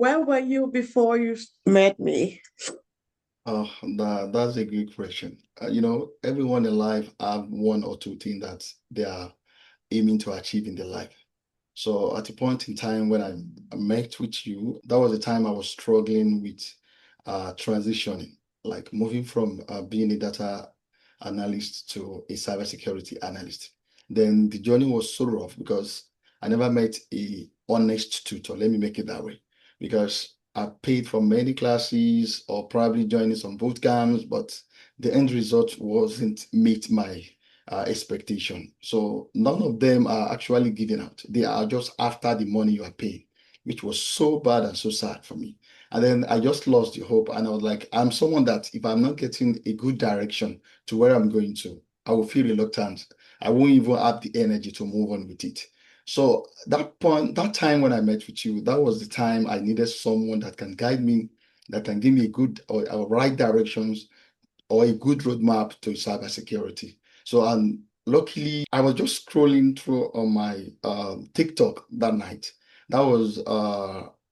where were you before you met me? That's a good question. Everyone in life have one or two things that they are aiming to achieve in their life. So at a point in time when I met with you, that was the time I was struggling with transitioning, like moving from being a data analyst to a cybersecurity analyst. Then the journey was so rough because I never met a honest tutor. Let me make it that way. Because I paid for many classes or probably joining some boot camps, but the end result wasn't meet my expectation. So none of them are actually giving out. They are just after the money you are paying, which was so bad and so sad for me. And then I just lost the hope. And I was like, I'm someone that if I'm not getting a good direction to where I'm going to, I will feel reluctant. I won't even have the energy to move on with it. So that point, that time when I met with you, that was the time I needed someone that can guide me, that can give me a good or right directions or a good roadmap to cybersecurity. So, and luckily, I was just scrolling through on my TikTok that night. That was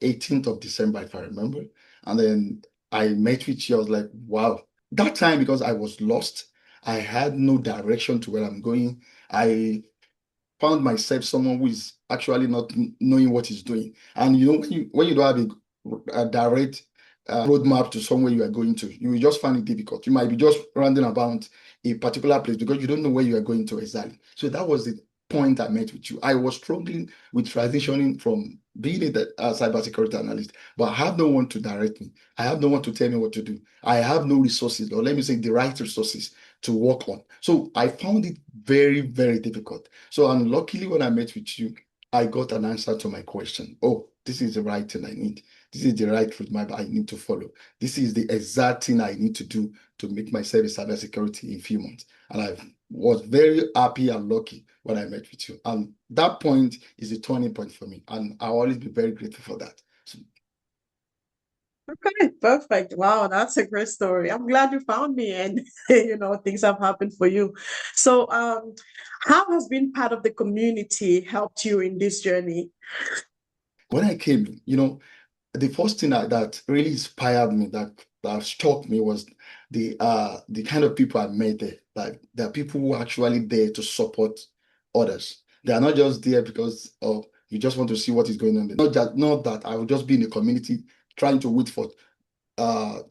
18th of December, if I remember. And then I met with you. I was like, wow. That time, because I was lost, I had no direction to where I'm going. I found myself someone who is actually not knowing what he's doing. And when you don't have a direct roadmap to somewhere you are going to, you will just find it difficult. You might be just rounding about a particular place because you don't know where you are going to exactly. So that was the point I met with you. I was struggling with transitioning from being a cybersecurity analyst, but I have no one to direct me. I have no one to tell me what to do. I have no resources, or let me say the right resources to work on. So I found it very, very difficult. So unluckily, when I met with you, I got an answer to my question. Oh, this is the right thing I need. This is the right roadmap I need to follow. This is the exact thing I need to do to make myself a cybersecurity in a few months. And I was very happy and lucky when I met with you. And that point is a turning point for me. And I'll always be very grateful for that. So, Okay, perfect. Wow, that's a great story. I'm glad you found me and things have happened for you. So, how has being part of the community helped you in this journey? when I came in, the first thing that really inspired me, that struck me was the kind of people I met there. Like there are people who are actually there to support others. They are not just there because you just want to see what is going on. Not that I will just be in the community trying to wait for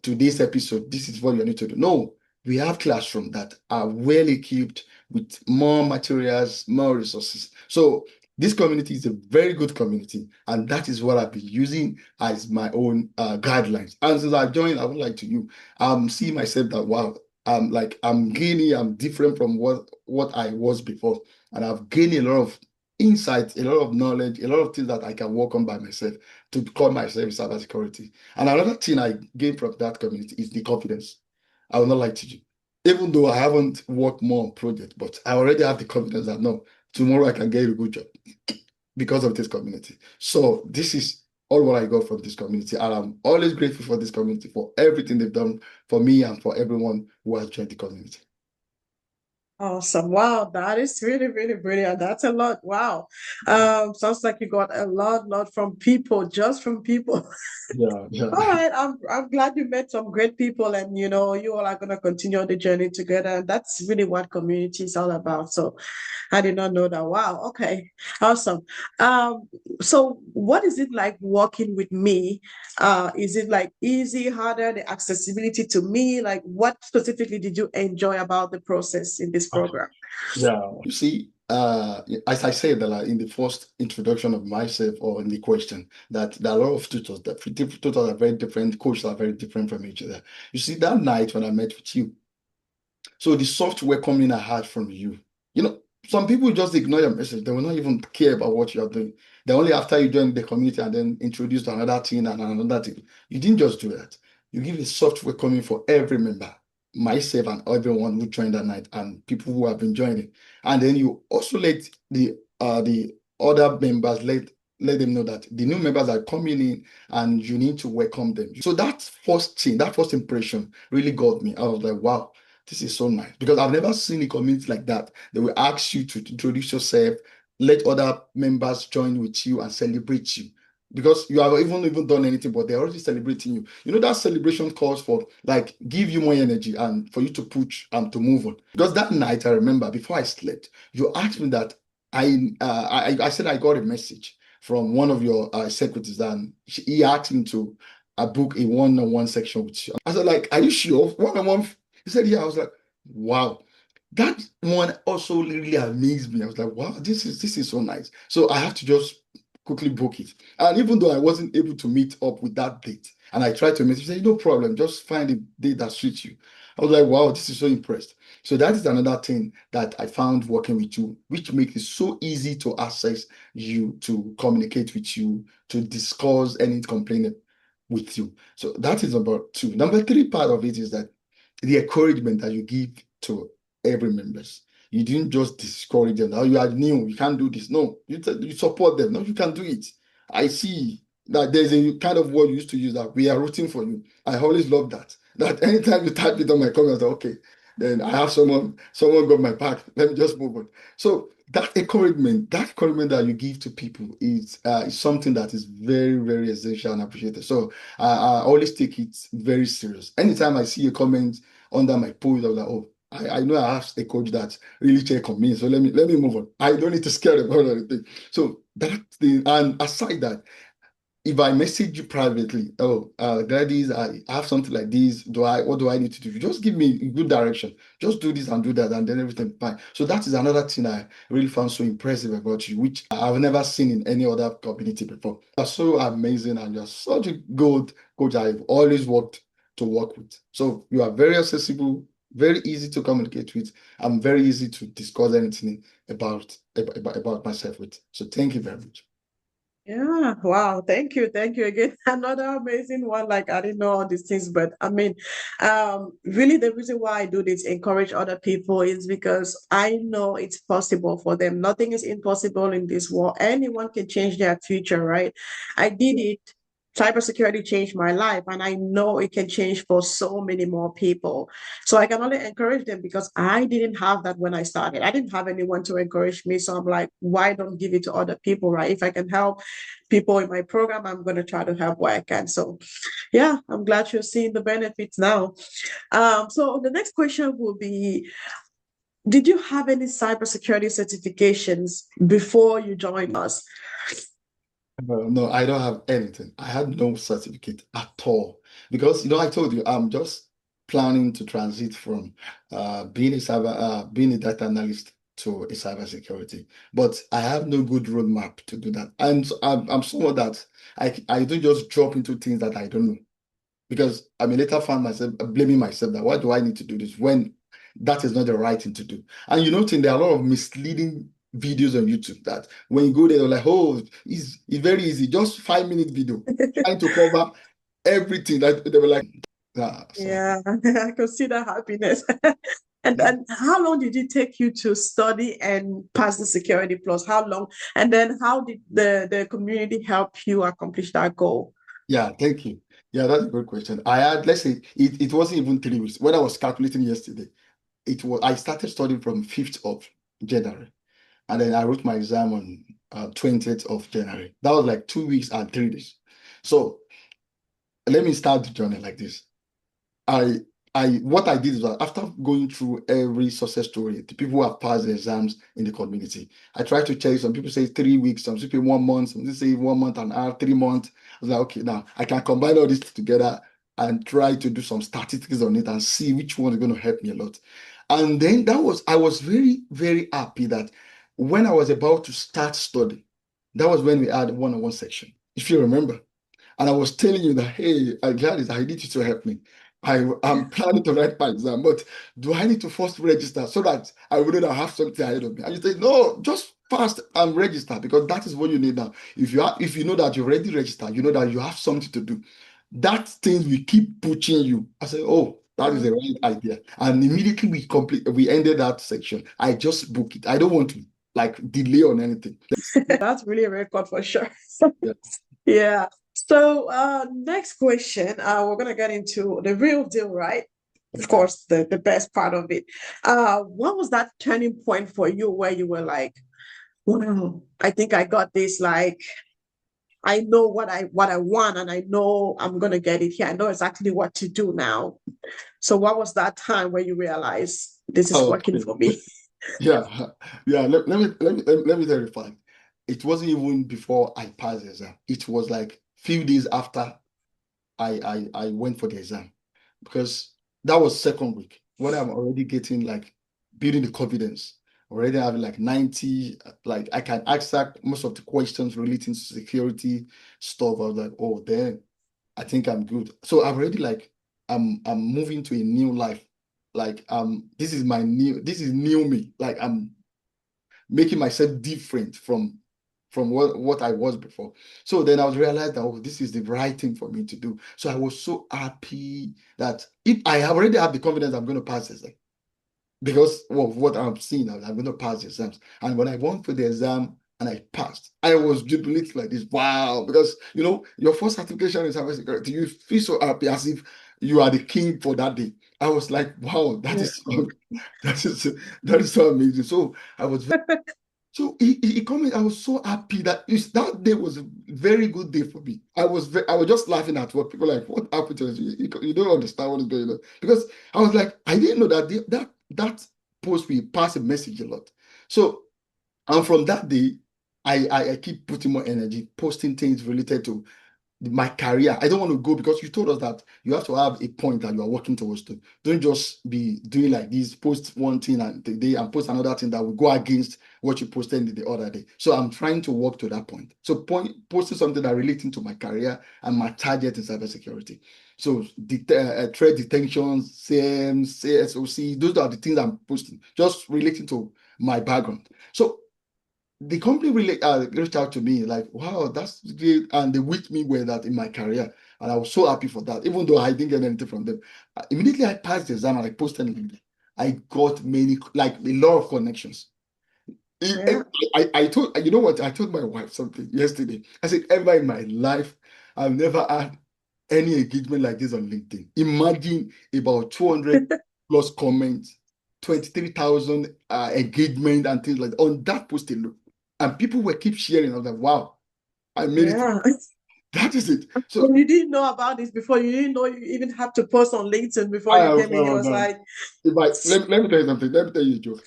today's episode. This is what you need to do. No, we have classrooms that are well equipped with more materials, more resources. So this community is a very good community, and that is what I've been using as my own guidelines. And since I joined, I would like to you see myself that wow, I'm gaining, I'm different from what I was before, and I've gained a lot of insight, a lot of knowledge, a lot of things that I can work on by myself to call myself cybersecurity. And another thing I gained from that community is the confidence. I will not lie to you. Even though I haven't worked more on project, but I already have the confidence that no, tomorrow I can get a good job because of this community. So this is all what I got from this community. And I'm always grateful for this community for everything they've done for me and for everyone who has joined the community. Awesome. Wow, that is really, really brilliant. That's a lot. Wow. Sounds like you got a lot from people, just from people. Yeah, yeah. All right, I'm glad you met some great people, and you all are gonna continue the journey together. And that's really what community is all about. So I did not know that. Wow, okay, awesome. So what is it like working with me? Is it like easy, harder, the accessibility to me? Like what specifically did you enjoy about the process in this program? Yeah. You see, as I said in the first introduction of myself or in the question, that there are a lot of tutors, that tutors are very different, coaches are very different from each other. You see, that night when I met with you, so the soft welcoming I had from you, some people just ignore your message. They will not even care about what you are doing. They only after you join the community and then introduce to another thing and another thing. You didn't just do that. You give a soft welcoming for every member, myself and everyone who joined that night and people who have been joining. And then you also let the other members let them know that the new members are coming in and you need to welcome them. So that first thing, that first impression really got me. I was like, wow, this is so nice because I've never seen a community like that. They will ask you to introduce yourself, let other members join with you and celebrate you. because you have even done anything, but they're already celebrating you. You know, that celebration calls for like give you more energy and for you to push and to move on. Because that night I remember before I slept, you asked me that I said I got a message from one of your secretaries, and he asked me to book a one-on-one section with you. I said, like, are you sure? One-on-one? He said, yeah. I was like, wow. That one also really amazed me. I was like, wow, this is so nice. So I have to just quickly book it. And even though I wasn't able to meet up with that date, and I tried to message, say, no problem, just find a date that suits you. I was like, wow, this is so impressed. So that is another thing that I found working with you, which makes it so easy to access you, to communicate with you, to discuss any complaint with you. So that is about two. Number three part of it is that the encouragement that you give to every members. You didn't just discourage them. Now you are new, you can't do this. No, you support them. No, you can do it. I see that there's a kind of word you used to use that we are rooting for you. I always love that. That anytime you type it on my comments, okay, then I have someone got my back. Let me just move on. So that encouragement that you give to people is something that is very, very essential and appreciated. So I always take it very serious. Anytime I see a comment under my post, I was like, oh, I know I have a coach that really check on me. So let me move on. I don't need to scare about anything. So that thing, and aside that, if I message you privately, oh, Gladys, I have something like this. What do I need to do? Just give me a good direction. Just do this and do that, and then everything fine. So that is another thing I really found so impressive about you, which I've never seen in any other community before. You're so amazing, and you're such a good coach I've always worked to work with. So you are very accessible, very easy to communicate with. I'm very easy to discuss anything about myself with. So thank you very much. Yeah, wow. Thank you again. Another amazing one. Like I didn't know all these things, but I mean, really the reason why I do this, encourage other people, is because I know it's possible for them. Nothing is impossible in this world. Anyone can change their future, right? I did it. Cybersecurity changed my life, and I know it can change for so many more people. So I can only encourage them because I didn't have that when I started. I didn't have anyone to encourage me. So I'm like, why don't give it to other people, right? If I can help people in my program, I'm going to try to help where I can. So yeah, I'm glad you're seeing the benefits now. So the next question will be, did you have any cybersecurity certifications before you joined us? No, I don't have anything. I had no certificate at all because I told you I'm just planning to transit from being a data analyst to a cybersecurity, but I have no good roadmap to do that. And so I'm someone that I don't just drop into things that I don't know, because I may later find myself blaming myself that why do I need to do this when that is not the right thing to do. And Tim, there are a lot of misleading videos on YouTube that when you go there, they're like, oh, it's very easy, just 5 minute video trying to cover everything that they were like, so Yeah, I consider happiness. And how long did it take you to study and pass the security plus? How long? And then how did the community help you accomplish that goal? yeah, thank you. Yeah, that's a good question. I had, let's say it wasn't even 3 weeks. When I was calculating yesterday, I started studying from 5th of January. And then I wrote my exam on 20th of January. That was like 2 weeks and 3 days. So let me start the journey like this. I what I did is that after going through every success story, the people who have passed the exams in the community, I tried to check. Some people say 3 weeks, some people say 1 month, some people say 1 month and a half, 3 months. I was like, okay, now I can combine all this together and try to do some statistics on it and see which one is going to help me a lot. And then I was very, very happy that when I was about to start studying, that was when we had one-on-one section, if you remember. And I was telling you that, hey, Gladys, I need you to help me. I'm planning to write my exam, but do I need to first register so that I will know that I have something ahead of me? And you say, no, just fast and register, because that is what you need now. If you know that you've already registered, you know that you have something to do. That thing will keep pushing you. I said, oh, that is the right idea. And immediately we ended that section. I just book it. I don't want to like delay on anything. That's really a record for sure. Yeah. Yeah. So next question, we're gonna get into the real deal, right? Of Okay. course, the best part of it. What was that turning point for you where you were like, wow, I think I got this, like I know what I want, and I know I'm gonna get it here. I know exactly what to do now. So what was that time where you realized this is working Okay. for me? Yeah, yeah. Let me tell you a fact. It wasn't even before I passed the exam. It was like few days after I went for the exam, because that was second week when I'm already getting like building the confidence, already having like 90, like I can answer most of the questions relating to security stuff. I was like, oh, then I think I'm good. So I'm already like I'm moving to a new life. Like this is new me. Like I'm making myself different from what I was before. So then I was realized that, oh, this is the right thing for me to do. So I was so happy that if I already have the confidence I'm going to pass this, because of what I'm seeing, I'm going to pass the exams. And when I went for the exam and I passed, I was jubilating like this. Wow. Because, your first certification in cybersecurity, you feel so happy as if you are the king for that day. I was like, wow, Yeah. that is, that is so amazing. So I was so he commented, I was so happy that that day was a very good day for me. I was just laughing at what people like, what happened to us? You don't understand what is going on. Because I was like, I didn't know that that post will pass a message a lot. So, and from that day, I keep putting more energy, posting things related to my career. I don't want to go, because you told us that you have to have a point that you are working towards to. Don't just be doing like this, post one thing and the day and post another thing that will go against what you posted the other day. So I'm trying to work to that point. So posting something that relating to my career and my target in cybersecurity. So threat detection, CM, CSOC, those are the things I'm posting, just relating to my background. So the company really reached out to me like, wow, that's great. And they wished me well that in my career. And I was so happy for that, even though I didn't get anything from them. Immediately I passed the exam and I posted LinkedIn. I got many, like a lot of connections. Yeah. I told, you know what, I told my wife something yesterday. I said, ever in my life, I've never had any engagement like this on LinkedIn. Imagine about 200 plus comments, 23,000 engagement and things like that on that post alone. And people were keep sharing. I was like, wow, I made it. Yeah. That is it. So When you didn't know about this before, you didn't know you even have to post on LinkedIn before I you have came in. It found was out. like, If let me tell you something. Let me tell you a joke.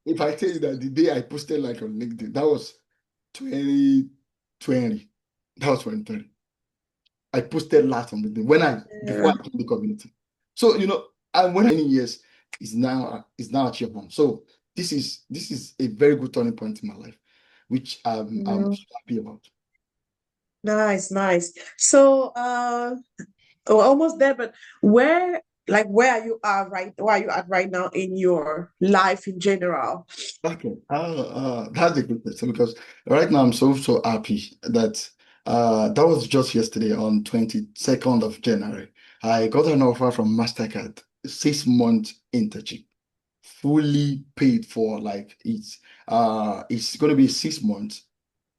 If I tell you that the day I posted like on LinkedIn, that was 2020. That was 2020. I posted last on LinkedIn before yeah. I joined the community. So and when many years is now achievable. So this is a very good turning point in my life, which I'm Yeah. so happy about. Nice, nice. So, we're almost there, but where are you at right now in your life in general? Okay, that's a good question, because right now I'm so happy that that was just yesterday on 22nd of January. I got an offer from Mastercard, 6 month internship, fully paid for. Like it's going to be 6 months,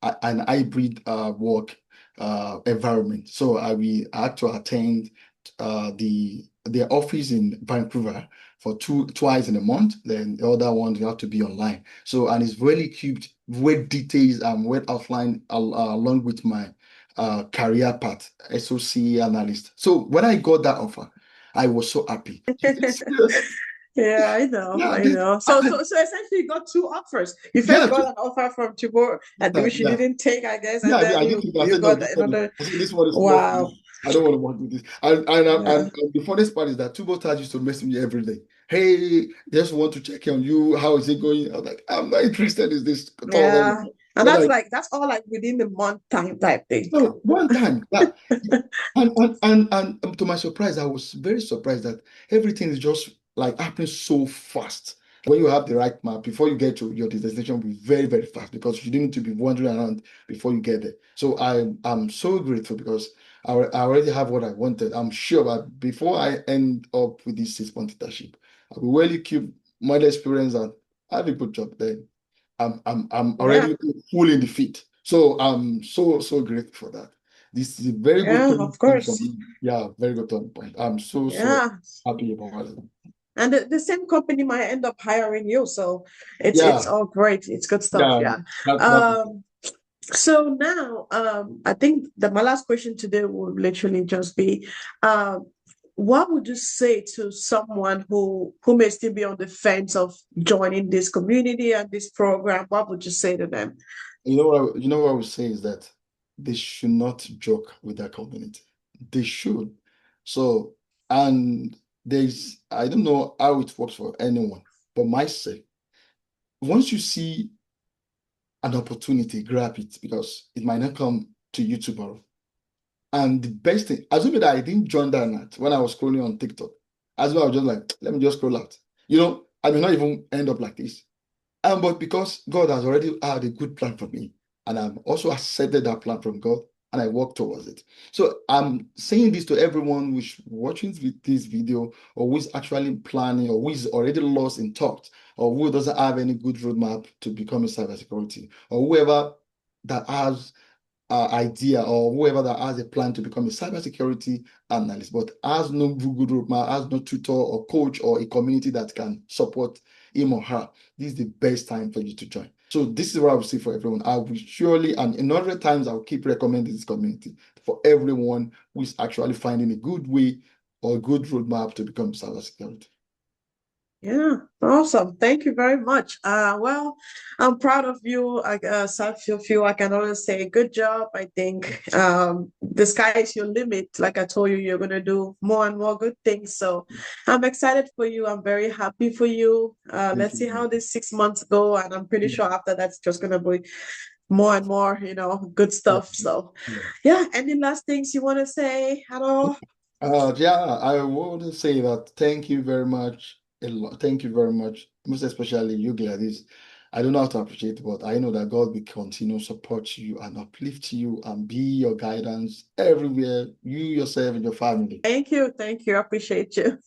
an hybrid work environment. So I had to attend the office in Vancouver for twice in a month. Then the other one you have to be online. So, and it's really cute, well details and well outlined, along with my career path, SOC analyst. So when I got that offer, I was so happy. Serious. Yeah, I know, Yeah, I know. So essentially, you got two offers. You yeah, first got an offer from Tibor, and which you yeah. didn't take, I guess, and Yeah, then I did think. I you said no. got This one is. another. I said this one is more for Wow. me. I don't want to work with this. Yeah, And the funniest part is that Tubo Taj used to message me every day. Hey, just want to check on you. How is it going? I was like, I'm not interested in this at all yeah, anymore. and But like, that's all like within the month time type thing. no, one time, yeah. And to my surprise, I was very surprised that everything is just like happening so fast. When you have the right map, before you get to your destination, will be very, very fast, because you didn't need to be wandering around before you get there. So I'm so grateful, because I already have what I wanted. I'm sure that before I end up with this 6 month internship, I will really keep my experience and have a good job then. I'm Yeah, already full in the fit. So I'm so grateful for that. This is a very good yeah, turning of point for course. me. Yeah, very good turning point. I'm so Yeah, happy about it. and the same company might end up hiring you, so it's Yeah, all great. It's good stuff. yeah, Yeah. that's Um, So now, I think that my last question today will literally just be, um, what would you say to someone who may still be on the fence of joining this community and this program? What would you say to them? What I would say is that they should not joke with their community. They should. So, and I don't know how it works for anyone, but myself, once you see an opportunity, grab it because it might not come to you tomorrow. And the best thing, assuming that I didn't join that night when I was scrolling on TikTok, as well, I was just like, let me just scroll out. I may not even end up like this. But because God has already had a good plan for me, and I've also accepted that plan from God, and I work towards it. So I'm saying this to everyone who's watching this video, or who is actually planning, or who is already lost in thought, or who doesn't have any good roadmap to become a cybersecurity, or whoever that has idea, or whoever that has a plan to become a cybersecurity analyst, but has no good roadmap, has no tutor or coach or a community that can support him or her. This is the best time for you to join. So this is what I will say for everyone. I will surely, and in other times, I'll keep recommending this community for everyone who is actually finding a good way or a good roadmap to become cybersecurity. Yeah, awesome. Thank you very much. Well, I'm proud of you. I feel I can always say good job. I think the sky is your limit. Like I told you, you're gonna do more and more good things. So I'm excited for you. I'm very happy for you. Thank Let's see you. how these 6 months go, and I'm pretty Yeah. sure after that's just gonna be more and more, good Yeah. stuff. So Yeah. yeah, any last things you want to say at all? Yeah, I would say that thank you very much. A lot. Thank you very much. Most especially you, Gladys. I don't know how to appreciate, but I know that God will continue to support you and uplift you and be your guidance everywhere, you yourself and your family. Thank you. Thank you. I appreciate you.